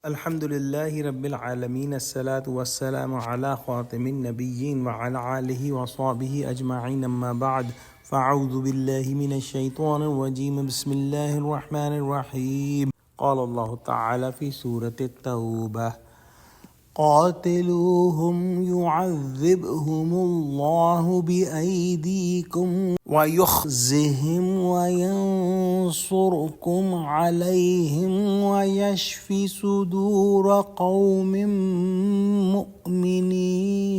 الحمد لله رب العالمين الصلاة والسلام على خاتم النبيين وعلى آله وصحبه أجمعين أما بعد فأعوذ بالله من الشيطان الرجيم بسم الله الرحمن الرحيم قال الله تعالى في سورة التوبة قاتلوهم يعذبهم الله بأيديكم ويخزهم وينصركم عليهم ويشف صدور قوم مؤمنين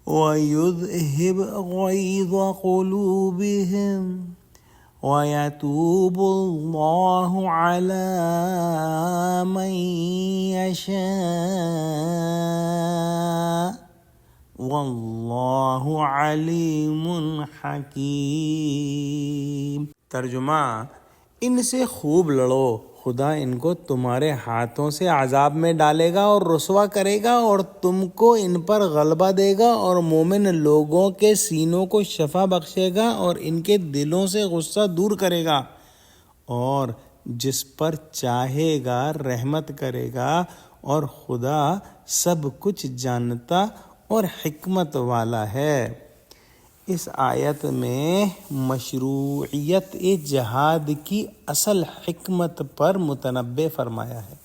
ويذهب غيظ قلوبهم ويتوب الله على من يشاء واللہ علیم حکیم۔ ترجمہ: ان سے خوب لڑو، خدا ان کو تمہارے ہاتھوں سے عذاب میں ڈالے گا اور رسوا کرے گا اور تم کو ان پر غلبہ دے گا اور مومن لوگوں کے سینوں کو شفا بخشے گا اور ان کے دلوں سے غصہ دور کرے گا اور جس پر چاہے گا رحمت کرے گا اور خدا سب کچھ جانتا اور حکمت والا ہے۔ اس آیت میں مشروعیت جہاد کی اصل حکمت پر متنبہ فرمایا ہے۔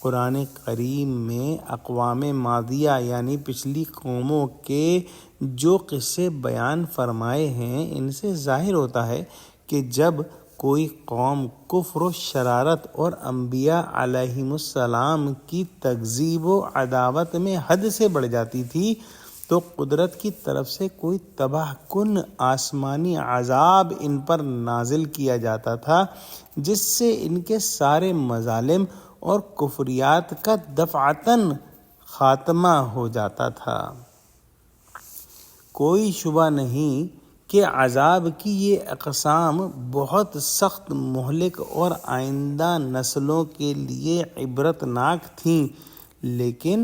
قرآن کریم میں اقوام ماضیہ یعنی پچھلی قوموں کے جو قصے بیان فرمائے ہیں، ان سے ظاہر ہوتا ہے کہ جب کوئی قوم کفر و شرارت اور انبیاء علیہم السلام کی تکذیب و عداوت میں حد سے بڑھ جاتی تھی تو قدرت کی طرف سے کوئی تباہ کن آسمانی عذاب ان پر نازل کیا جاتا تھا، جس سے ان کے سارے مظالم اور کفریات کا دفعتاً خاتمہ ہو جاتا تھا۔ کوئی شبہ نہیں کہ عذاب کی یہ اقسام بہت سخت، مہلک اور آئندہ نسلوں کے لیے عبرتناک تھیں، لیکن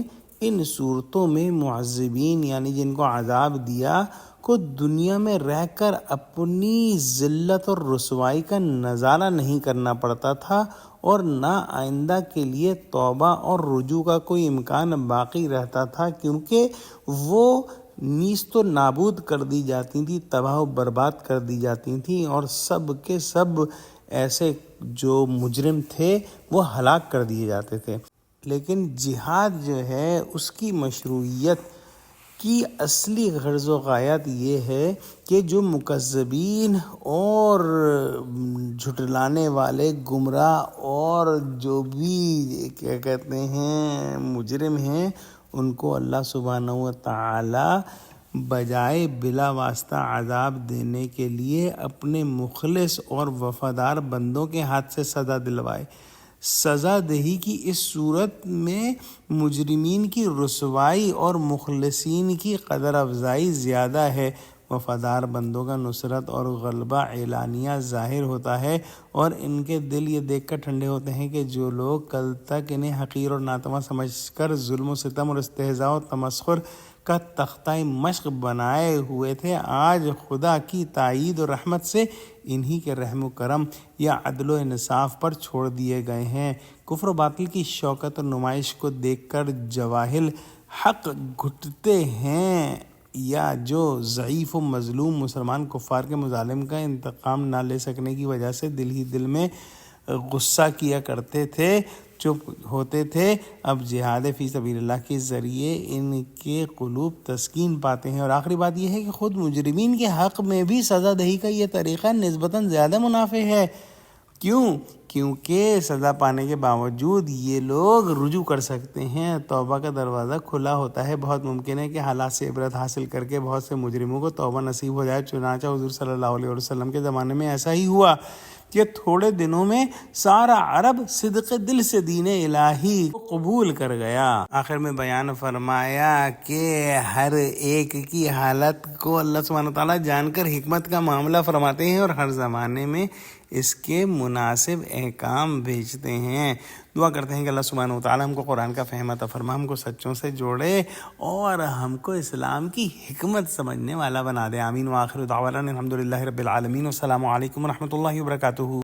ان صورتوں میں معذبین یعنی جن کو عذاب دیا کو دنیا میں رہ کر اپنی ذلت اور رسوائی کا نظارہ نہیں کرنا پڑتا تھا اور نہ آئندہ کے لیے توبہ اور رجوع کا کوئی امکان باقی رہتا تھا، کیونکہ وہ نیست و نابود کر دی جاتی تھی، تباہ و برباد کر دی جاتی تھیں اور سب کے سب ایسے جو مجرم تھے وہ ہلاک کر دیے جاتے تھے۔ لیکن جہاد جو ہے اس کی مشروعیت کی اصلی غرض و غایت یہ ہے کہ جو مکذبین اور جھٹلانے والے گمراہ اور جو بھی مجرم ہیں، ان کو اللہ سبحانہ و تعالی بجائے بلا واسطہ عذاب دینے کے لیے اپنے مخلص اور وفادار بندوں کے ہاتھ سے سزا دلوائے۔ سزا دہی کی اس صورت میں مجرمین کی رسوائی اور مخلصین کی قدر افزائی زیادہ ہے۔ وفادار بندوں کا نصرت اور غلبہ اعلانیہ ظاہر ہوتا ہے اور ان کے دل یہ دیکھ کر ٹھنڈے ہوتے ہیں کہ جو لوگ کل تک انہیں حقیر اور ناتواں سمجھ کر ظلم و ستم اور استہزاء و تمسخر کا تختہ مشق بنائے ہوئے تھے، آج خدا کی تائید و رحمت سے انہی کے رحم و کرم یا عدل و انصاف پر چھوڑ دیے گئے ہیں۔ کفر و باطل کی شوکت و نمائش کو دیکھ کر جواہل حق گھٹتے ہیں یا جو ضعیف و مظلوم مسلمان کفار کے مظالم کا انتقام نہ لے سکنے کی وجہ سے دل ہی دل میں غصہ کیا کرتے تھے، چپ ہوتے تھے، اب جہاد فی سبیل اللہ کے ذریعے ان کے قلوب تسکین پاتے ہیں۔ اور آخری بات یہ ہے کہ خود مجرمین کے حق میں بھی سزا دہی کا یہ طریقہ نسبتاً زیادہ منافع ہے۔ کیونکہ سزا پانے کے باوجود یہ لوگ رجوع کر سکتے ہیں، توبہ کا دروازہ کھلا ہوتا ہے۔ بہت ممکن ہے کہ حالات سے عبرت حاصل کر کے بہت سے مجرموں کو توبہ نصیب ہو جائے، چنانچہ حضور صلی اللہ علیہ وسلم کے زمانے میں ایسا ہی ہوا کہ تھوڑے دنوں میں سارا عرب صدق دل سے دین الہی کو قبول کر گیا۔ آخر میں بیان فرمایا کہ ہر ایک کی حالت کو اللہ سبحانہ وتعالیٰ جان کر حکمت کا معاملہ فرماتے ہیں اور ہر زمانے میں اس کے مناسب احکام بھیجتے ہیں۔ دعا کرتے ہیں کہ اللہ سبحانہ وتعالیٰ ہم کو قرآن کا فہم عطا فرما، ہم کو سچوں سے جوڑے اور ہم کو اسلام کی حکمت سمجھنے والا بنا دے۔ آمین۔ وآخر دعوانا الحمدللہ رب العالمین۔ والسلام علیکم ورحمۃ اللہ وبرکاتہ۔